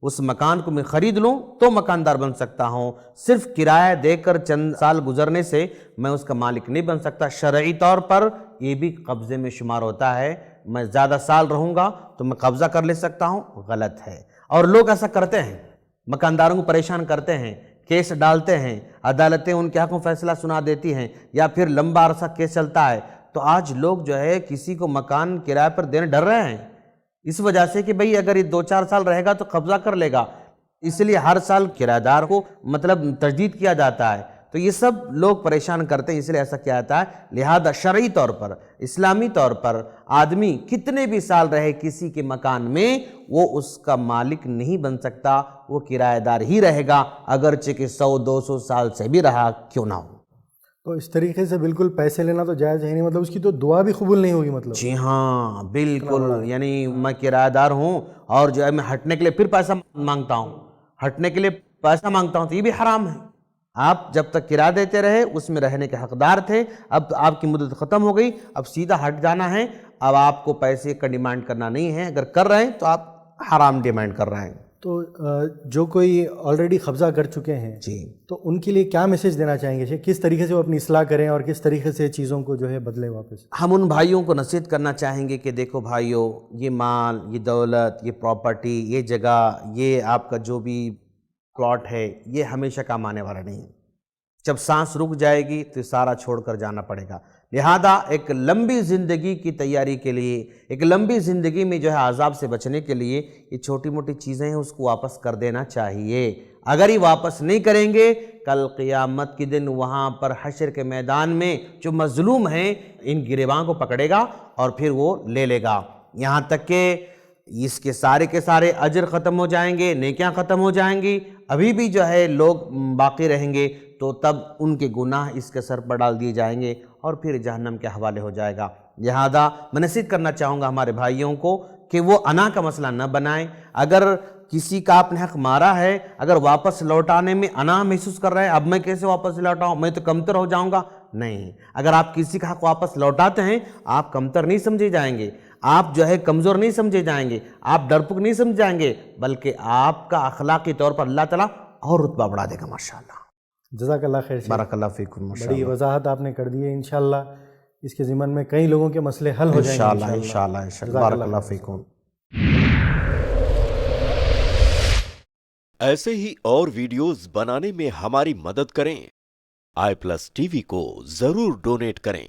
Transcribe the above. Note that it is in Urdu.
اس مکان کو میں خرید لوں تو مکاندار بن سکتا ہوں، صرف کرایہ دے کر چند سال گزرنے سے میں اس کا مالک نہیں بن سکتا۔ شرعی طور پر یہ بھی قبضے میں شمار ہوتا ہے، میں زیادہ سال رہوں گا تو میں قبضہ کر لے سکتا ہوں، غلط ہے۔ اور لوگ ایسا کرتے ہیں، مکانداروں کو پریشان کرتے ہیں، کیس ڈالتے ہیں، عدالتیں ان کے حق میں فیصلہ سنا دیتی ہیں، یا پھر لمبا عرصہ کیس چلتا ہے۔ تو آج لوگ جو ہے کسی کو مکان کرایہ پر دینے ڈر رہے ہیں، اس وجہ سے کہ بھئی اگر یہ 2-4 سال رہے گا تو قبضہ کر لے گا، اس لیے ہر سال کرایہ دار کو تجدید کیا جاتا ہے۔ تو یہ سب لوگ پریشان کرتے ہیں، اس لیے ایسا کیا جاتا ہے۔ لہذا شرعی طور پر، اسلامی طور پر آدمی کتنے بھی سال رہے کسی کے مکان میں، وہ اس کا مالک نہیں بن سکتا، وہ کرایہ دار ہی رہے گا، اگرچہ کہ 100-200 سال سے بھی رہا کیوں نہ ہو۔ تو اس طریقے سے بالکل پیسے لینا تو جائز ہے نہیں، مطلب اس کی تو دعا بھی قبول نہیں ہوگی مطلب۔ جی ہاں بالکل، یعنی میں کرایہ دار ہوں اور جو ہے میں ہٹنے کے لیے پھر پیسہ مانگتا ہوں، ہٹنے کے لیے پیسہ مانگتا ہوں، تو یہ بھی حرام ہے۔ آپ جب تک کرایہ دیتے رہے اس میں رہنے کے حقدار تھے، اب آپ کی مدت ختم ہو گئی، اب سیدھا ہٹ جانا ہے، اب آپ کو پیسے کا ڈیمانڈ کرنا نہیں ہے، اگر کر رہے ہیں تو آپ حرام ڈیمانڈ کر رہے ہیں۔ تو جو کوئی آلریڈی قبضہ کر چکے ہیں جی، تو ان کے لیے کیا میسج دینا چاہیں گے، کس طریقے سے وہ اپنی اصلاح کریں اور کس طریقے سے چیزوں کو جو ہے بدلیں واپس؟ ہم ان بھائیوں کو نصیحت کرنا چاہیں گے کہ دیکھو بھائیوں، یہ مال، یہ دولت، یہ پراپرٹی، یہ جگہ، یہ آپ کا جو بھی پلاٹ ہے، یہ ہمیشہ کام آنے والا نہیں ہے۔ جب سانس رک جائے گی تو سارا چھوڑ کر جانا پڑے گا۔ لہذا ایک لمبی زندگی کی تیاری کے لیے، ایک لمبی زندگی میں جو ہے عذاب سے بچنے کے لیے، یہ چھوٹی موٹی چیزیں ہیں اس کو واپس کر دینا چاہیے۔ اگر یہ واپس نہیں کریں گے، کل قیامت کے دن وہاں پر حشر کے میدان میں جو مظلوم ہیں ان گریباں کو پکڑے گا اور پھر وہ لے لے گا، یہاں تک کہ اس کے سارے اجر ختم ہو جائیں گے، نیکیاں ختم ہو جائیں گی، ابھی بھی جو ہے لوگ باقی رہیں گے، تو تب ان کے گناہ اس کے سر پر ڈال دیے جائیں گے اور پھر جہنم کے حوالے ہو جائے گا۔ لہذا میں نصیحت کرنا چاہوں گا ہمارے بھائیوں کو کہ وہ انا کا مسئلہ نہ بنائیں۔ اگر کسی کا آپ نے حق مارا ہے، اگر واپس لوٹانے میں انا محسوس کر رہے ہیں، اب میں کیسے واپس لوٹاؤں، میں تو کمتر ہو جاؤں گا، نہیں۔ اگر آپ کسی کا حق واپس لوٹاتے ہیں، آپ کمتر نہیں سمجھے جائیں گے، آپ جو ہے کمزور نہیں سمجھے جائیں گے، آپ ڈرپک نہیں سمجھ جائیں گے، بلکہ آپ کا اخلاقی طور پر اللہ تعالیٰ اور رتبہ بڑھا دے گا ماشاءاللہ۔ جزاک اللہ خیر شیخ، بارک اللہ فیکم۔ بڑی وضاحت آپ نے کر دی ہے، انشاءاللہ اس کے ضمن میں کئی لوگوں کے مسئلے حل ہو جائیں گے انشاءاللہ۔ بارک اللہ فیکم۔ ایسے ہی اور ویڈیوز بنانے میں ہماری مدد کریں۔ i+ TV کو ضرور ڈونیٹ کریں۔